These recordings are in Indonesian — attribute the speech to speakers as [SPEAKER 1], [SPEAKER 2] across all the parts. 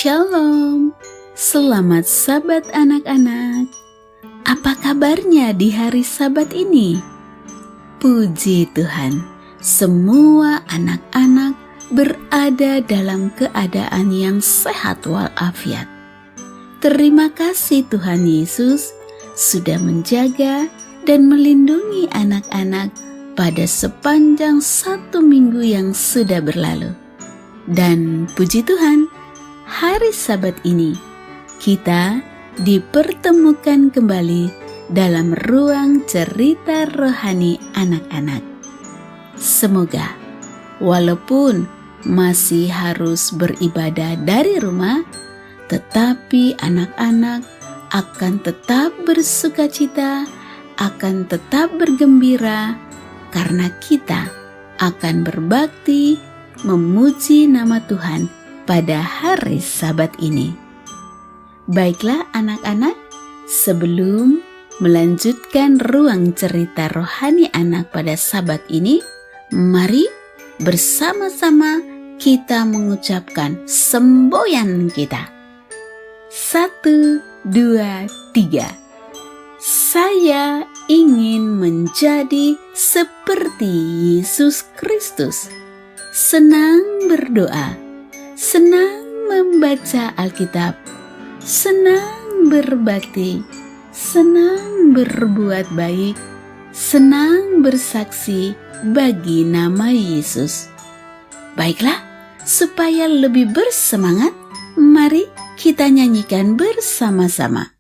[SPEAKER 1] Shalom, selamat Sabat anak-anak. Apa kabarnya di hari Sabat ini? Puji Tuhan, semua anak-anak berada dalam keadaan yang sehat walafiat. Terima kasih Tuhan Yesus sudah menjaga dan melindungi anak-anak pada sepanjang 1 minggu yang sudah berlalu. Dan puji Tuhan, hari Sabat ini kita dipertemukan kembali dalam ruang cerita rohani anak-anak. Semoga walaupun masih harus beribadah dari rumah, tetapi anak-anak akan tetap bersukacita, akan tetap bergembira, karena kita akan berbakti memuji nama Tuhan pada hari Sabat ini. Baiklah anak-anak, sebelum melanjutkan ruang cerita rohani anak pada Sabat ini, mari bersama-sama kita mengucapkan semboyan kita. 1, 2, 3. Saya ingin menjadi seperti Yesus Kristus. Senang berdoa, senang membaca Alkitab, senang berbakti, senang berbuat baik, senang bersaksi bagi nama Yesus. Baiklah, supaya lebih bersemangat, mari kita nyanyikan bersama-sama.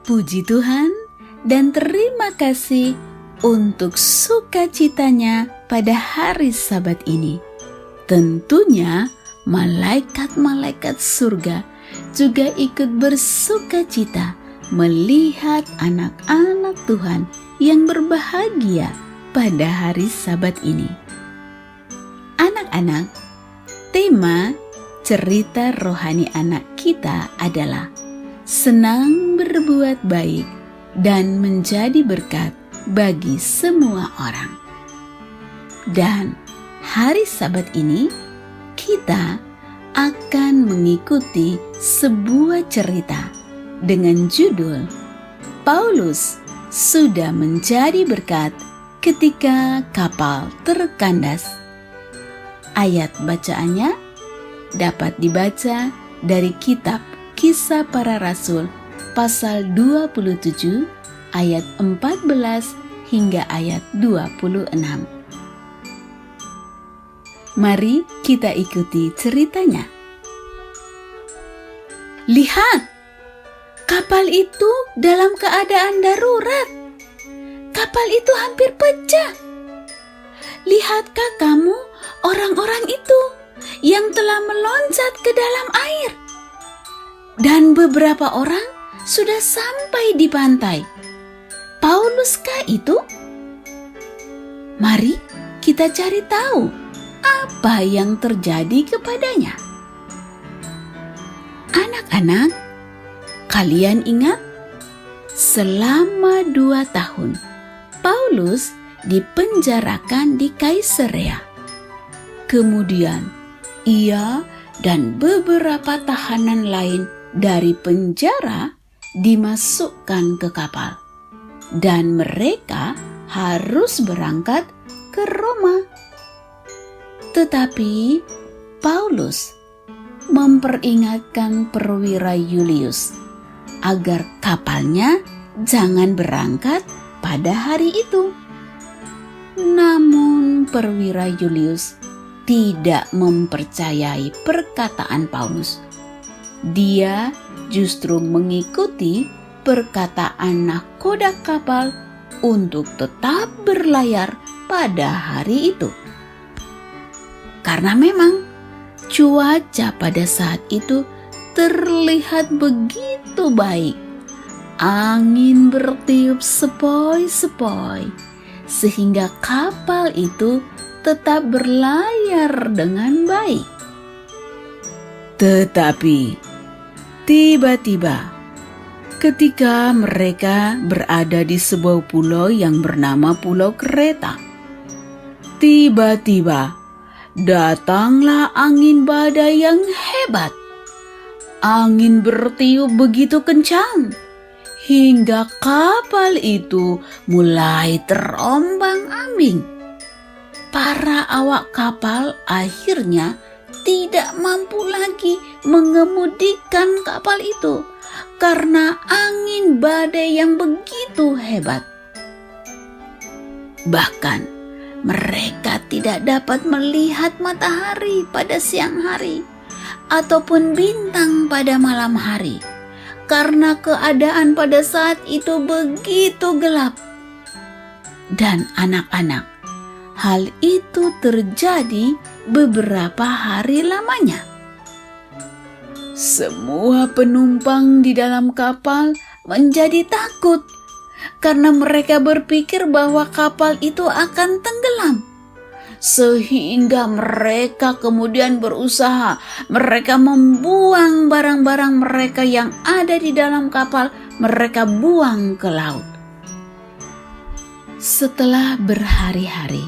[SPEAKER 1] Puji Tuhan dan terima kasih untuk sukacitanya pada hari Sabat ini. Tentunya malaikat-malaikat surga juga ikut bersukacita melihat anak-anak Tuhan yang berbahagia pada hari Sabat ini. Anak-anak, tema cerita rohani anak kita adalah senang berbuat baik dan menjadi berkat bagi semua orang. Dan hari Sabat ini kita akan mengikuti sebuah cerita dengan judul Paulus sudah menjadi berkat ketika kapal terkandas. Ayat bacaannya dapat dibaca dari kitab Kisah Para Rasul pasal 27 ayat 14 hingga ayat 26. Mari kita ikuti ceritanya. Lihat, kapal itu dalam keadaan darurat. Kapal itu hampir pecah. Lihatkah kamu orang-orang itu yang telah meloncat ke dalam air? Dan beberapa orang sudah sampai di pantai. Pauluskah itu? Mari kita cari tahu apa yang terjadi kepadanya. Anak-anak, kalian ingat? Selama 2 tahun, Paulus dipenjarakan di Kaisarea. Kemudian, ia dan beberapa tahanan lain dari penjara dimasukkan ke kapal. Dan mereka harus berangkat ke Roma. Tetapi Paulus memperingatkan perwira Julius agar kapalnya jangan berangkat pada hari itu. Namun perwira Julius tidak mempercayai perkataan Paulus. Dia justru mengikuti perkataan nahkoda kapal untuk tetap berlayar pada hari itu. Karena memang cuaca pada saat itu terlihat begitu baik. Angin bertiup sepoi-sepoi, sehingga kapal itu tetap berlayar dengan baik. Tetapi tiba-tiba ketika mereka berada di sebuah pulau yang bernama Pulau Kreta, tiba-tiba datanglah angin badai yang hebat. Angin bertiup begitu kencang hingga kapal itu mulai terombang-ambing. Para awak kapal akhirnya tidak mampu lagi mengemudikan kapal itu karena angin badai yang begitu hebat. Bahkan mereka tidak dapat melihat matahari pada siang hari ataupun bintang pada malam hari karena keadaan pada saat itu begitu gelap. Dan anak-anak, hal itu terjadi beberapa hari lamanya. Semua penumpang di dalam kapal menjadi takut karena mereka berpikir bahwa kapal itu akan tenggelam. Sehingga mereka kemudian berusaha, mereka membuang barang-barang mereka yang ada di dalam kapal, mereka buang ke laut. Setelah berhari-hari,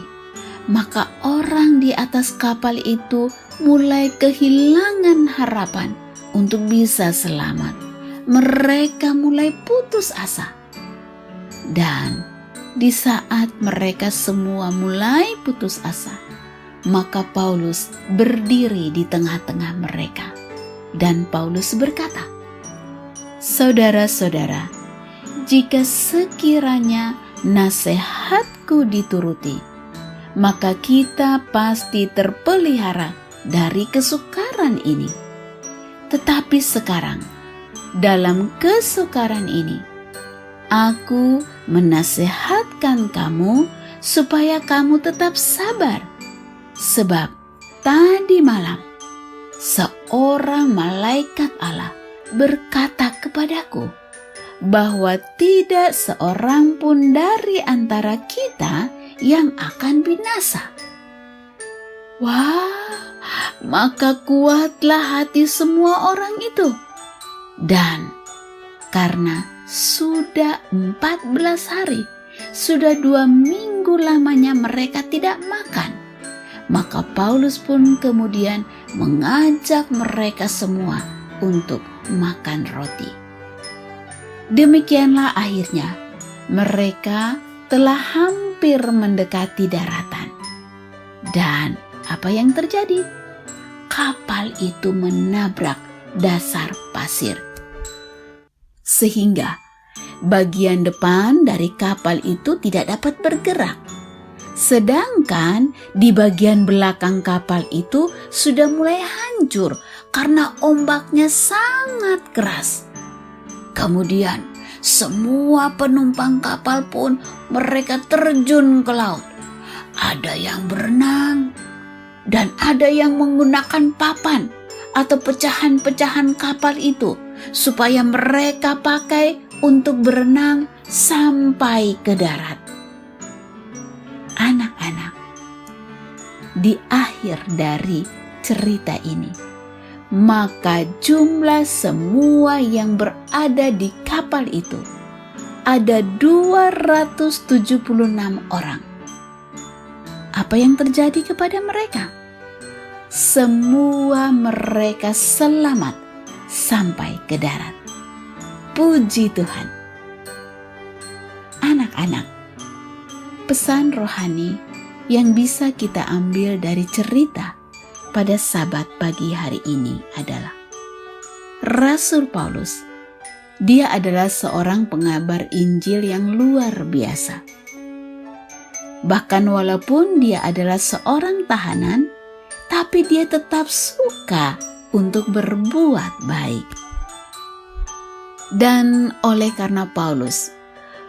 [SPEAKER 1] maka orang di atas kapal itu mulai kehilangan harapan untuk bisa selamat. Mereka mulai putus asa. Dan di saat mereka semua mulai putus asa, maka Paulus berdiri di tengah-tengah mereka. Dan Paulus berkata, "Saudara-saudara, jika sekiranya nasihatku dituruti, maka kita pasti terpelihara dari kesukaran ini. Tetapi sekarang, dalam kesukaran ini, aku menasehatkan kamu supaya kamu tetap sabar. Sebab tadi malam, seorang malaikat Allah berkata kepadaku bahwa tidak seorang pun dari antara kita yang akan binasa." Wah, maka kuatlah hati semua orang itu. Dan karena sudah 14 hari, sudah 2 minggu lamanya mereka tidak makan, maka Paulus pun kemudian mengajak mereka semua untuk makan roti. Demikianlah akhirnya mereka telah hampir mendekati daratan. Dan apa yang terjadi? Kapal itu menabrak dasar pasir, sehingga bagian depan dari kapal itu tidak dapat bergerak. Sedangkan di bagian belakang kapal itu sudah mulai hancur karena ombaknya sangat keras. Kemudian semua penumpang kapal pun mereka terjun ke laut. Ada yang berenang dan ada yang menggunakan papan atau pecahan-pecahan kapal itu supaya mereka pakai untuk berenang sampai ke darat. Anak-anak, di akhir dari cerita ini, maka jumlah semua yang berada di kapal itu ada 276 orang. Apa yang terjadi kepada mereka? Semua mereka selamat sampai ke darat. Puji Tuhan. Anak-anak, pesan rohani yang bisa kita ambil dari cerita pada Sabat pagi hari ini adalah Rasul Paulus. Dia adalah seorang pengabar Injil yang luar biasa. Bahkan walaupun dia adalah seorang tahanan, tapi dia tetap suka untuk berbuat baik. Dan oleh karena Paulus,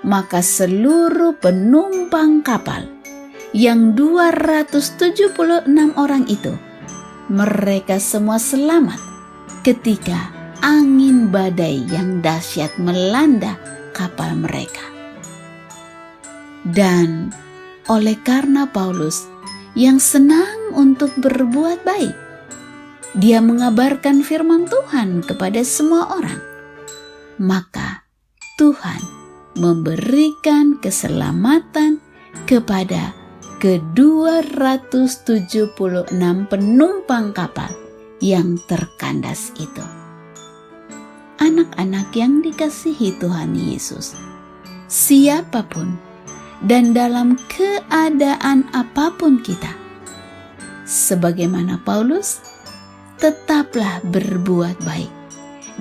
[SPEAKER 1] maka seluruh penumpang kapal yang 276 orang itu, mereka semua selamat ketika angin badai yang dahsyat melanda kapal mereka. Dan oleh karena Paulus yang senang untuk berbuat baik, dia mengabarkan firman Tuhan kepada semua orang, maka Tuhan memberikan keselamatan kepada ke-276 penumpang kapal yang terkandas itu. Anak-anak yang dikasihi Tuhan Yesus, siapapun dan dalam keadaan apapun kita, sebagaimana Paulus, tetaplah berbuat baik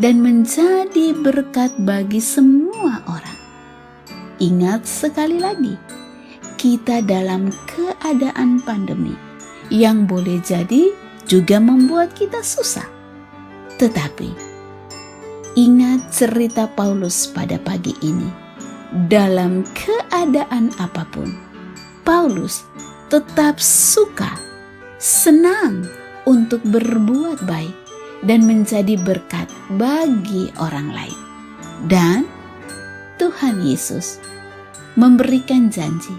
[SPEAKER 1] dan menjadi berkat bagi semua orang. Ingat sekali lagi, kita dalam keadaan pandemi yang boleh jadi juga membuat kita susah. Tetapi ingat cerita Paulus pada pagi ini. Dalam keadaan apapun, Paulus tetap suka, senang untuk berbuat baik dan menjadi berkat bagi orang lain. Dan Tuhan Yesus memberikan janji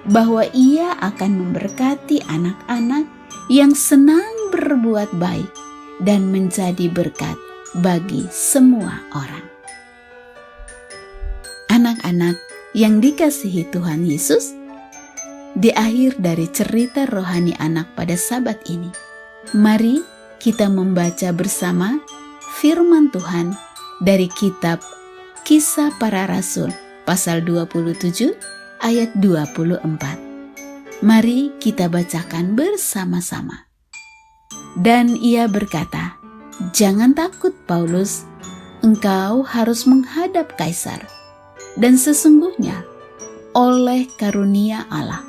[SPEAKER 1] bahwa Ia akan memberkati anak-anak yang senang berbuat baik dan menjadi berkat bagi semua orang. Anak-anak yang dikasihi Tuhan Yesus, di akhir dari cerita rohani anak pada Sabat ini, mari kita membaca bersama firman Tuhan dari kitab Kisah Para Rasul pasal 27 ayat 24. Mari kita bacakan bersama-sama. Dan ia berkata, "Jangan takut Paulus, engkau harus menghadap Kaisar. Dan sesungguhnya oleh karunia Allah,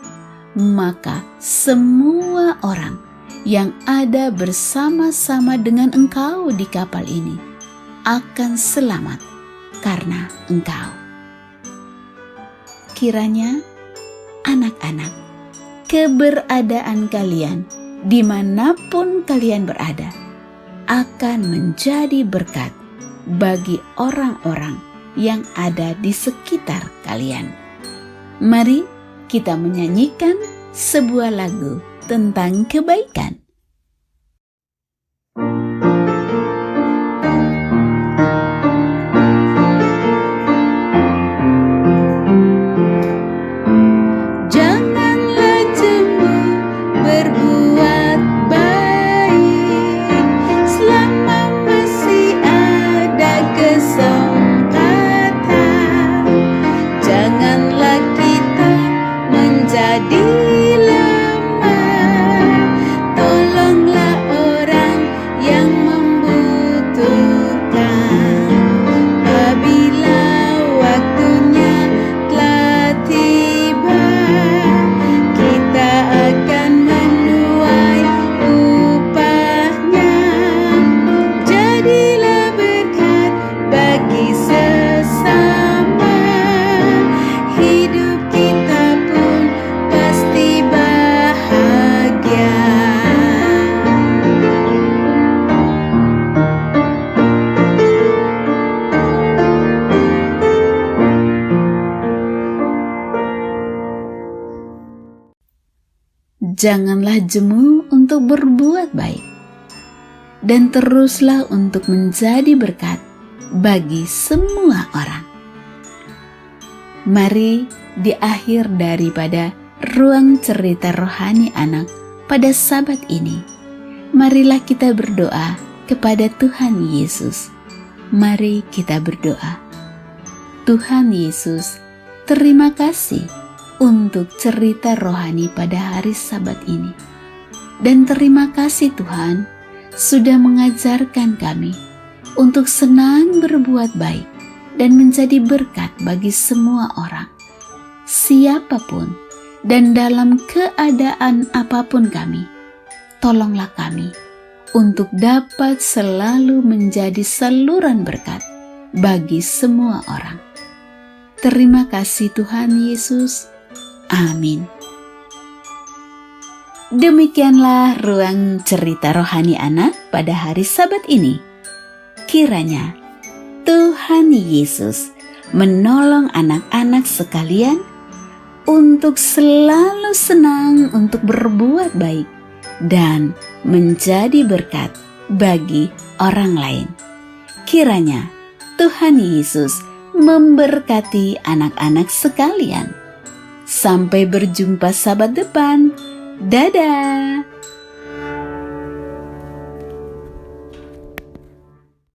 [SPEAKER 1] maka semua orang yang ada bersama-sama dengan engkau di kapal ini akan selamat karena engkau." Kiranya anak-anak, keberadaan kalian dimanapun kalian berada akan menjadi berkat bagi orang-orang yang ada di sekitar kalian. Mari kita menyanyikan sebuah lagu tentang kebaikan.
[SPEAKER 2] Jadi lemah
[SPEAKER 1] janganlah jemu untuk berbuat baik, dan teruslah untuk menjadi berkat bagi semua orang. Mari di akhir daripada ruang cerita rohani anak pada Sabat ini, marilah kita berdoa kepada Tuhan Yesus. Mari kita berdoa. Tuhan Yesus, terima kasih untuk cerita rohani pada hari Sabat ini. Dan terima kasih Tuhan sudah mengajarkan kami untuk senang berbuat baik dan menjadi berkat bagi semua orang, siapapun dan dalam keadaan apapun kami. Tolonglah kami untuk dapat selalu menjadi saluran berkat bagi semua orang. Terima kasih Tuhan Yesus. Amin. Demikianlah ruang cerita rohani anak pada hari Sabat ini. Kiranya Tuhan Yesus menolong anak-anak sekalian untuk selalu senang untuk berbuat baik dan menjadi berkat bagi orang lain. Kiranya Tuhan Yesus memberkati anak-anak sekalian. Sampai berjumpa Sabat depan. Dadah.